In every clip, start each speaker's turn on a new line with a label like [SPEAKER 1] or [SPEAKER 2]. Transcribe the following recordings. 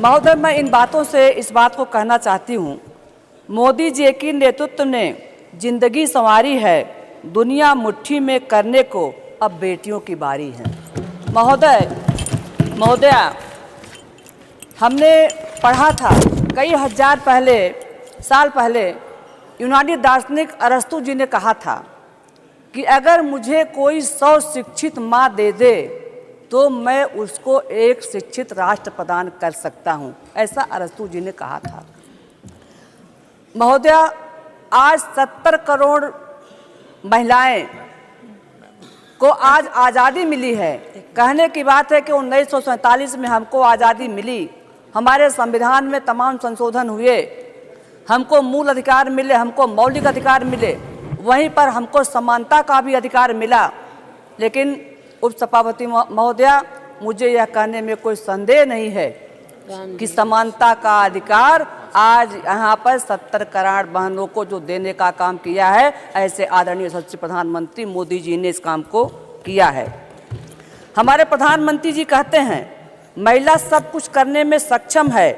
[SPEAKER 1] महोदय, मैं इन बातों से इस बात को कहना चाहती हूँ, मोदी जी के नेतृत्व ने जिंदगी संवारी है, दुनिया मुट्ठी में करने को अब बेटियों की बारी है। महोदया, हमने पढ़ा था कई हजार साल पहले यूनानी दार्शनिक अरस्तु जी ने कहा था कि अगर मुझे कोई 100 शिक्षित माँ दे दे तो मैं उसको एक शिक्षित राष्ट्र प्रदान कर सकता हूँ, ऐसा अरस्तु जी ने कहा था। महोदया, आज 70 करोड़ महिलाएं को आज आज़ादी मिली है। कहने की बात है कि 1947 में हमको आज़ादी मिली, हमारे संविधान में तमाम संशोधन हुए, हमको मूल अधिकार मिले, हमको मौलिक अधिकार मिले, वहीं पर हमको समानता का भी अधिकार मिला। लेकिन उपसभापति महोदया, मुझे यह कहने में कोई संदेह नहीं है कि समानता का अधिकार आज यहाँ पर 70 करोड़ बहनों को जो देने का काम किया है, ऐसे आदरणीय यशस्वी प्रधानमंत्री मोदी जी ने इस काम को किया है। हमारे प्रधानमंत्री जी कहते हैं, महिला सब कुछ करने में सक्षम है,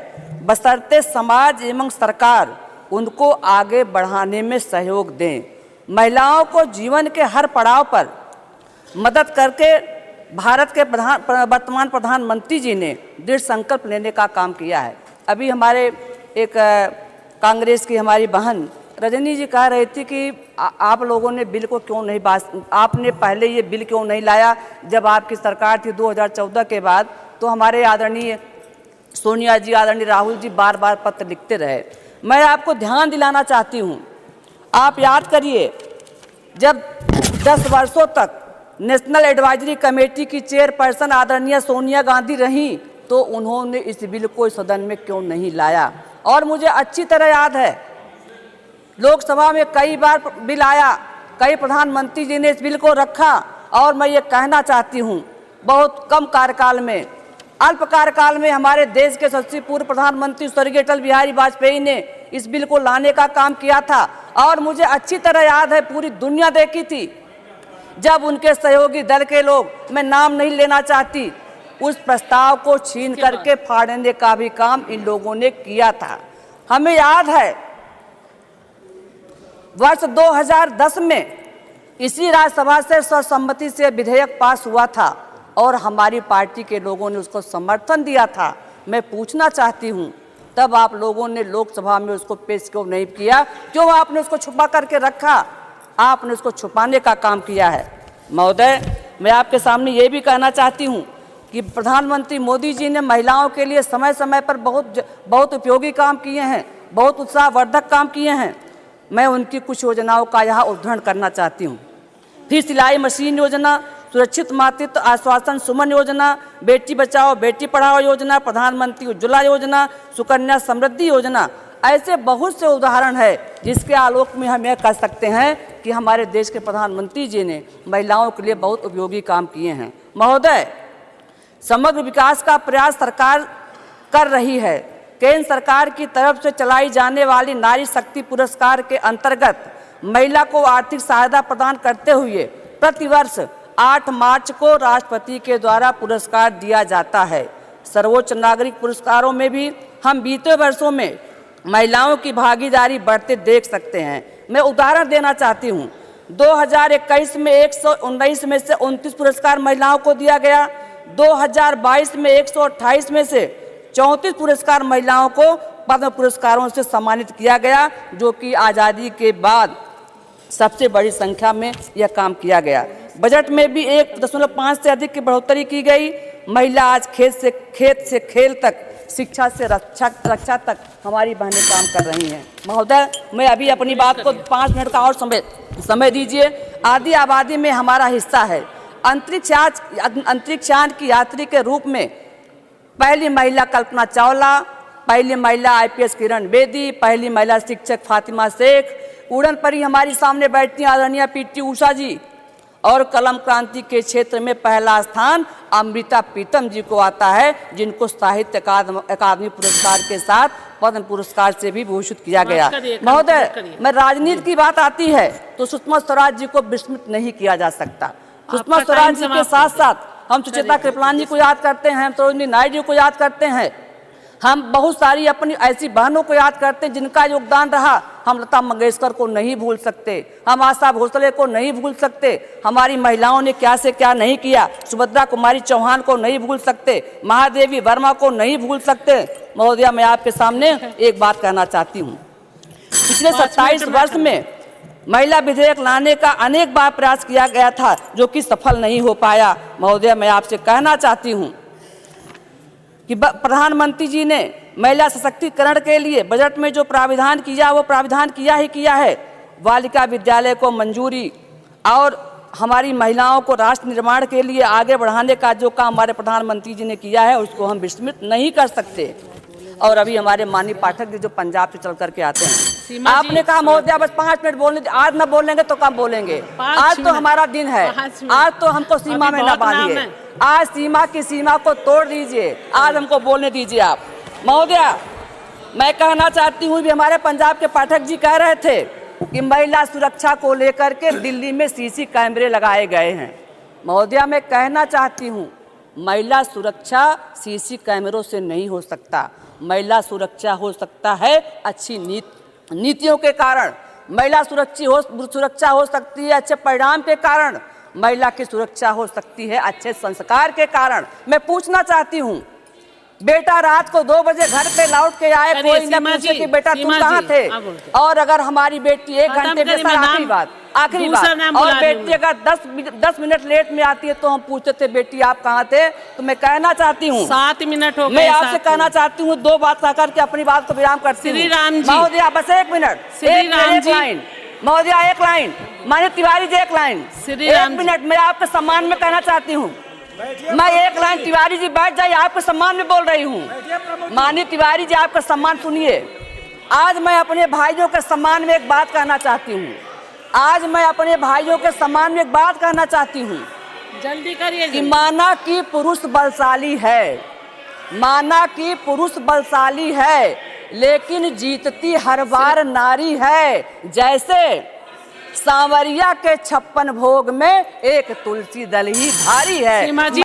[SPEAKER 1] बशर्ते समाज एवं सरकार उनको आगे बढ़ाने में सहयोग दें। महिलाओं को जीवन के हर पड़ाव पर मदद करके भारत के वर्तमान प्रधानमंत्री जी ने दृढ़ संकल्प लेने का काम किया है। अभी हमारे एक कांग्रेस की हमारी बहन रजनी जी कह रही थी कि आप लोगों ने बिल को क्यों नहीं आपने पहले ये बिल क्यों नहीं लाया जब आपकी सरकार थी 2014 के बाद। तो हमारे आदरणीय सोनिया जी, आदरणीय राहुल जी बार बार पत्र लिखते रहे। मैं आपको ध्यान दिलाना चाहती हूँ, आप याद करिए, जब 10 वर्षों तक नेशनल एडवाइजरी कमेटी की चेयरपर्सन आदरणीय सोनिया गांधी रहीं तो उन्होंने इस बिल को सदन में क्यों नहीं लाया। और मुझे अच्छी तरह याद है, लोकसभा में कई बार बिल आया, कई प्रधानमंत्री जी ने इस बिल को रखा। और मैं ये कहना चाहती हूँ, बहुत कम कार्यकाल में, अल्प कार्यकाल में हमारे देश के यशस्वी पूर्व प्रधानमंत्री स्वर्गीय अटल बिहारी वाजपेयी ने इस बिल को लाने का काम किया था। और मुझे अच्छी तरह याद है, पूरी दुनिया देखी थी जब उनके सहयोगी दल के लोग, मैं नाम नहीं लेना चाहती, उस प्रस्ताव को छीन करके फाड़ने का भी काम इन लोगों ने किया था। हमें याद है वर्ष 2010 में इसी राज्यसभा से सर्वसम्मति से विधेयक पास हुआ था और हमारी पार्टी के लोगों ने उसको समर्थन दिया था। मैं पूछना चाहती हूँ, तब आप लोगों ने लोकसभा में उसको पेश क्यों नहीं किया? क्यों आपने उसको छुपा करके रखा? आपने उसको छुपाने का काम किया है। महोदय, मैं आपके सामने ये भी कहना चाहती हूँ कि प्रधानमंत्री मोदी जी ने महिलाओं के लिए समय समय पर बहुत उपयोगी काम किए हैं, बहुत उत्साहवर्धक काम किए हैं। मैं उनकी कुछ योजनाओं का यहाँ उद्धरण करना चाहती हूँ। फिर सिलाई मशीन योजना, सुरक्षित मातृत्व आश्वासन सुमन योजना, बेटी बचाओ बेटी पढ़ाओ योजना, प्रधानमंत्री उज्ज्वला योजना, सुकन्या समृद्धि योजना, ऐसे बहुत से उदाहरण है जिसके आलोक में हम यह कह सकते हैं कि हमारे देश के प्रधानमंत्री जी ने महिलाओं के लिए बहुत उपयोगी काम किए हैं। महोदय, समग्र विकास का प्रयास सरकार कर रही है। केंद्र सरकार की तरफ से चलाई जाने वाली नारी शक्ति पुरस्कार के अंतर्गत महिला को आर्थिक सहायता प्रदान करते हुए प्रतिवर्ष 8 मार्च को राष्ट्रपति के द्वारा पुरस्कार दिया जाता है। सर्वोच्च नागरिक पुरस्कारों में भी हम बीते वर्षों में महिलाओं की भागीदारी बढ़ते देख सकते हैं। मैं उदाहरण देना चाहती हूँ, 2021 में 119 में से 29 पुरस्कार महिलाओं को दिया गया, 2022 में 128 में से 34 पुरस्कार महिलाओं को पद्म पुरस्कारों से सम्मानित किया गया, जो कि आज़ादी के बाद सबसे बड़ी संख्या में यह काम किया गया। बजट में भी 1.5 से अधिक की बढ़ोतरी की गई। महिला आज खेत से खेल तक, शिक्षा से रक्षा तक हमारी बहनें काम कर रही हैं। महोदय, मैं अभी अपनी बात को 5 मिनट का और समय दीजिए। आधी आबादी में हमारा हिस्सा है। अंतरिक्षयान की यात्री के रूप में पहली महिला कल्पना चावला, पहली महिला IPS किरण बेदी, पहली महिला शिक्षक फातिमा शेख, उड़न परी हमारी सामने बैठती आदरणीय PT उषा जी, और कलम क्रांति के क्षेत्र में पहला स्थान अमृता प्रीतम जी को आता है, जिनको साहित्य अकादमी पुरस्कार के साथ पद्म पुरस्कार से भी भूषित किया गया। महोदय, मैं राजनीति की बात आती है तो सुषमा स्वराज जी को विस्मृत नहीं किया जा सकता। सुषमा स्वराज जी के साथ साथ हम सुचेता कृपलानी को याद करते हैं, हम सरोजिनी नायडू को याद करते हैं, हम बहुत सारी अपनी ऐसी बहनों को याद करते हैं जिनका योगदान रहा। हम लता मंगेशकर को नहीं भूल सकते, हम आशा भोसले को नहीं भूल सकते, हमारी महिलाओं ने क्या से क्या नहीं किया, सुभद्रा कुमारी चौहान को नहीं भूल सकते, महादेवी वर्मा को नहीं भूल सकते। महोदया, मैं आपके सामने एक बात कहना चाहती हूँ। पिछले 27 वर्ष में महिला विधेयक लाने का अनेक बार प्रयास किया गया था, जो कि सफल नहीं हो पाया। महोदया, मैं आपसे कहना चाहती हूँ कि प्रधानमंत्री जी ने महिला सशक्तिकरण के लिए बजट में जो प्राविधान किया, वो प्राविधान किया ही किया है। बालिका विद्यालय को मंजूरी और हमारी महिलाओं को राष्ट्र निर्माण के लिए आगे बढ़ाने का जो काम हमारे प्रधानमंत्री जी ने किया है, उसको हम विस्मृत नहीं कर सकते। और अभी हमारे माननीय पाठक जी जो पंजाब से चल करके आते हैं, आपने कहा महोदया बस 5 मिनट बोलने, आज न बोलेंगे तो कम बोलेंगे। आज तो हमारा दिन है, आज तो हमको सीमा में न बांधिए, आज सीमा की सीमा को तोड़ दीजिए, आज हमको बोलने दीजिए आप। महोदया, मैं कहना चाहती हूँ, भी हमारे पंजाब के पाठक जी कह रहे थे कि महिला सुरक्षा को लेकर के दिल्ली में सीसी कैमरे लगाए गए हैं। महोदया, मैं कहना चाहती हूँ, महिला सुरक्षा सीसी कैमरों से नहीं हो सकता। महिला सुरक्षा हो सकता है अच्छी नीतियों के कारण, महिला सुरक्षा हो सकती है अच्छे परिणाम के कारण, महिला की सुरक्षा हो सकती है अच्छे संस्कार के कारण। मैं पूछना चाहती हूँ, बेटा रात को 2 बजे घर पे लौट के आए, कोई न पूछे कि बेटा तुम कहाँ थे। और अगर हमारी बेटी 1 घंटे में, आखिरी बात, और बेटी अगर 10 मिनट लेट में आती है तो हम पूछते थे बेटी आप कहाँ थे। तो मैं कहना चाहती हूँ,
[SPEAKER 2] 7 मिनट हो गए,
[SPEAKER 1] मैं आपसे कहना चाहती हूँ, 2 बात कह करके अपनी बात को विराम करती हूँ। महोदया बस 1 मिनट, एक लाइन महोदया, 1 लाइन, माननीय तिवारी जी 1 लाइन, 1 मिनट, मैं आपके सम्मान में कहना चाहती हूँ। मैं 1 लाइन, तिवारी जी बैठ जाइए, आपके सम्मान में बोल रही हूँ। माननीय तिवारी जी, आपका सम्मान सुनिए। आज मैं अपने भाइयों के सम्मान में एक बात कहना चाहती हूँ, आज मैं अपने भाइयों के सम्मान में एक बात कहना चाहती हूँ।
[SPEAKER 2] जल्दी करिए
[SPEAKER 1] कि माना कि पुरुष बलशाली है, माना कि पुरुष बलशाली है, लेकिन जीतती हर बार नारी है। जैसे सांवरिया के 56 भोग में एक तुलसी दल ही भारी है।